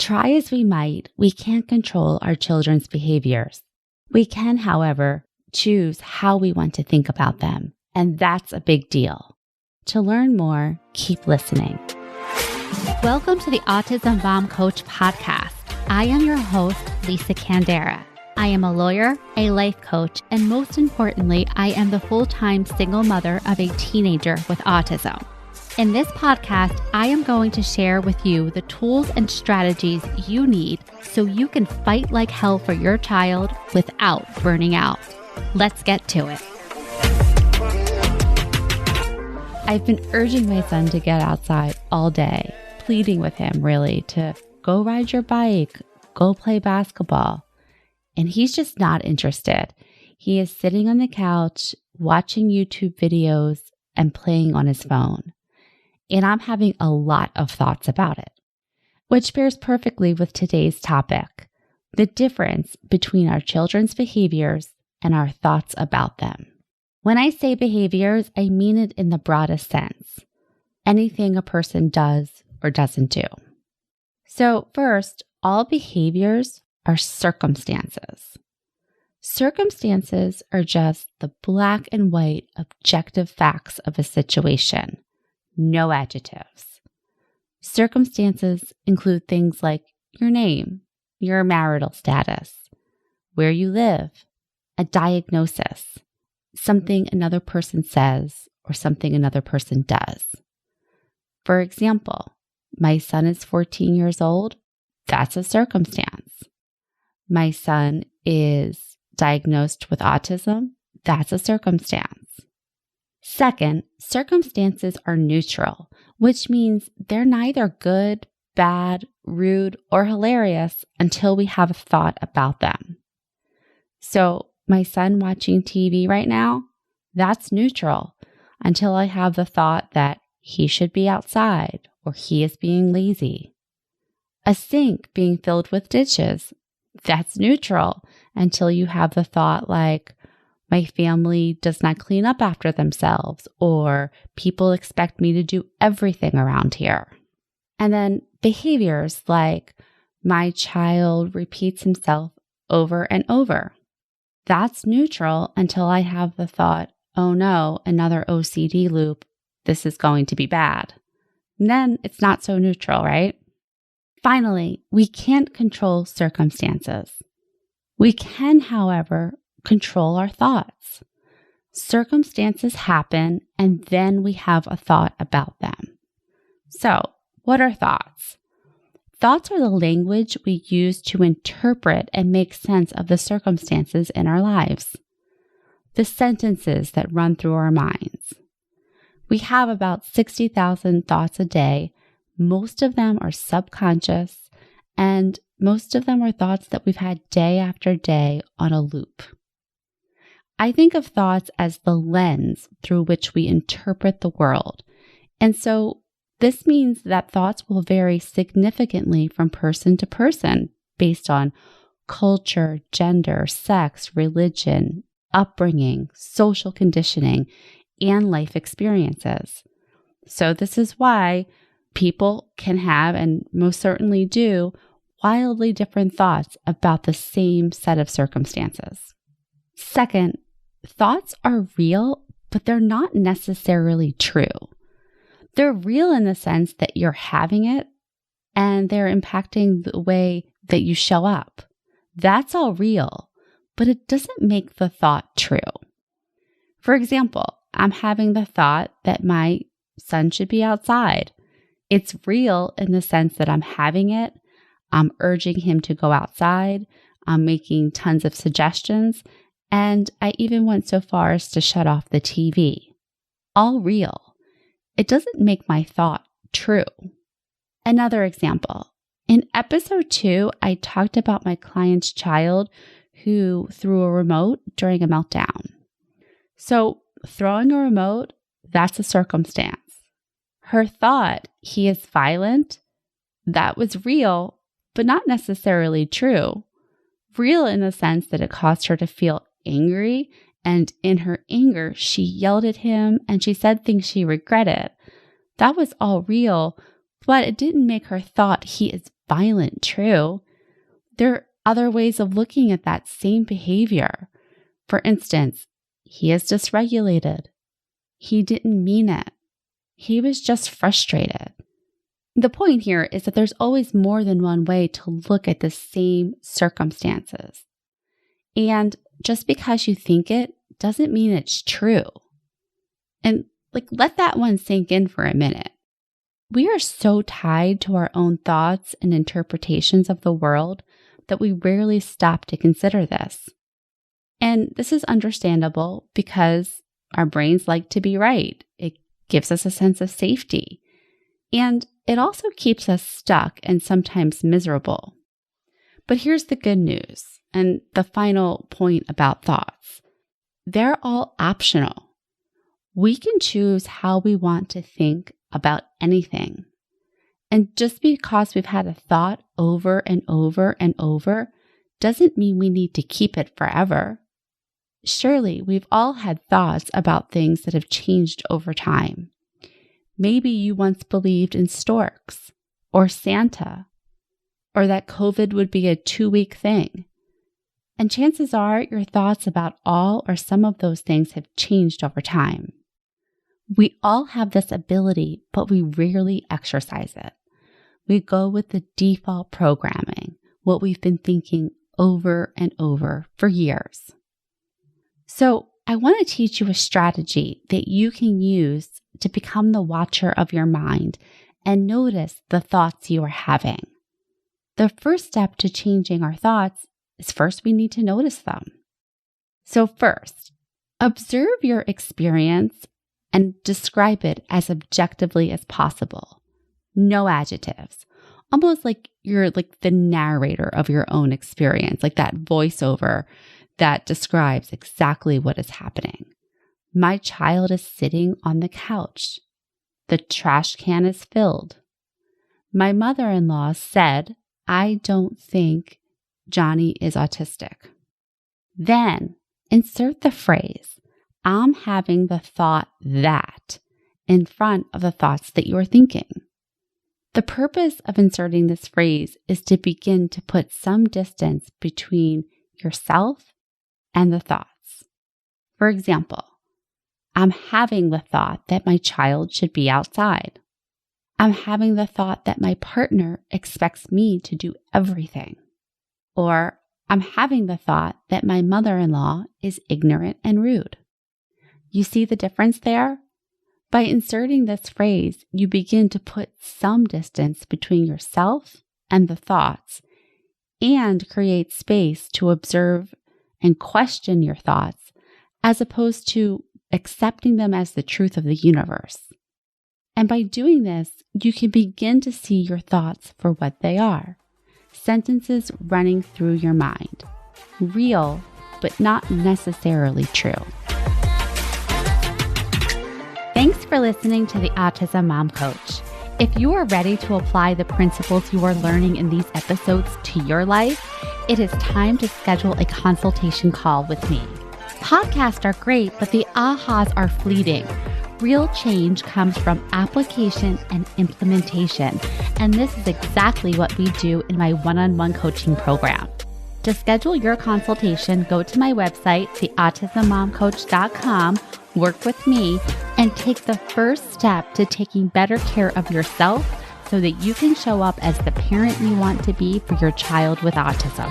Try as we might, we can't control our children's behaviors. We can, however, choose how we want to think about them, and that's a big deal. To learn more, keep listening. Welcome to the Autism Mom Coach podcast. I am your host, Lisa Candera. I am a lawyer, a life coach, and most importantly, I am the full-time single mother of a teenager with autism. In this podcast, I am going to share with you the tools and strategies you need so you can fight like hell for your child without burning out. Let's get to it. I've been urging my son to get outside all day, pleading with him really to go ride your bike, go play basketball. And he's just not interested. He is sitting on the couch, watching YouTube videos and playing on his phone. And I'm having a lot of thoughts about it, which pairs perfectly with today's topic, the difference between our children's behaviors and our thoughts about them. When I say behaviors, I mean it in the broadest sense, anything a person does or doesn't do. So first, all behaviors are circumstances. Circumstances are just the black and white objective facts of a situation. No adjectives. Circumstances include things like your name, your marital status, where you live, a diagnosis, something another person says or something another person does. For example, my son is 14 years old. That's a circumstance. My son is diagnosed with autism. That's a circumstance. Second, circumstances are neutral, which means they're neither good, bad, rude, or hilarious until we have a thought about them. So, my son watching TV right now, that's neutral until I have the thought that he should be outside or he is being lazy. A sink being filled with dishes, that's neutral until you have the thought like, my family does not clean up after themselves, or people expect me to do everything around here. And then behaviors like my child repeats himself over and over. That's neutral until I have the thought, oh no, another OCD loop. This is going to be bad. And then it's not so neutral, right? Finally, we can't control circumstances. We can, however, control our thoughts. Circumstances happen and then we have a thought about them. So, what are thoughts? Thoughts are the language we use to interpret and make sense of the circumstances in our lives. The sentences that run through our minds. We have about 60,000 thoughts a day. Most of them are subconscious, and most of them are thoughts that we've had day after day on a loop. I think of thoughts as the lens through which we interpret the world. And so this means that thoughts will vary significantly from person to person based on culture, gender, sex, religion, upbringing, social conditioning, and life experiences. So this is why people can have, and most certainly do, wildly different thoughts about the same set of circumstances. Second, thoughts are real, but they're not necessarily true. They're real in the sense that you're having it and they're impacting the way that you show up. That's all real, but it doesn't make the thought true. For example, I'm having the thought that my son should be outside. It's real in the sense that I'm having it. I'm urging him to go outside. I'm making tons of suggestions. And I even went so far as to shut off the TV. All real. It doesn't make my thought true. Another example. In episode 2, I talked about my client's child who threw a remote during a meltdown. So throwing a remote, that's a circumstance. Her thought, he is violent, that was real, but not necessarily true. Real in the sense that it caused her to feel angry, and in her anger, she yelled at him and she said things she regretted. That was all real, but it didn't make her thought he is violent true. There are other ways of looking at that same behavior. For instance, he is dysregulated. He didn't mean it. He was just frustrated. The point here is that there's always more than one way to look at the same circumstances. And just because you think it doesn't mean it's true. And let that one sink in for a minute. We are so tied to our own thoughts and interpretations of the world that we rarely stop to consider this. And this is understandable because our brains like to be right. It gives us a sense of safety. And it also keeps us stuck and sometimes miserable. But here's the good news and the final point about thoughts. They're all optional. We can choose how we want to think about anything. And just because we've had a thought over and over and over doesn't mean we need to keep it forever. Surely we've all had thoughts about things that have changed over time. Maybe you once believed in storks or Santa or that COVID would be a 2-week thing. And chances are your thoughts about all or some of those things have changed over time. We all have this ability, but we rarely exercise it. We go with the default programming, what we've been thinking over and over for years. So I want to teach you a strategy that you can use to become the watcher of your mind and notice the thoughts you are having. The first step to changing our thoughts is first we need to notice them. So first, observe your experience and describe it as objectively as possible. No adjectives. Almost like you're the narrator of your own experience, like that voiceover that describes exactly what is happening. My child is sitting on the couch. The trash can is filled. My mother-in-law said, I don't think Johnny is autistic. Then insert the phrase, I'm having the thought that, in front of the thoughts that you are thinking. The purpose of inserting this phrase is to begin to put some distance between yourself and the thoughts. For example, I'm having the thought that my child should be outside. I'm having the thought that my partner expects me to do everything. Or I'm having the thought that my mother-in-law is ignorant and rude. You see the difference there? By inserting this phrase, you begin to put some distance between yourself and the thoughts and create space to observe and question your thoughts as opposed to accepting them as the truth of the universe. And by doing this, you can begin to see your thoughts for what they are. Sentences running through your mind. Real, but not necessarily true. Thanks for listening to the Autism Mom Coach. If you are ready to apply the principles you are learning in these episodes to your life, it is time to schedule a consultation call with me. Podcasts are great, but the ahas are fleeting. Real change comes from application and implementation, and this is exactly what we do in my one-on-one coaching program. To schedule your consultation, go to my website, theautismmomcoach.com, work with me, and take the first step to taking better care of yourself so that you can show up as the parent you want to be for your child with autism.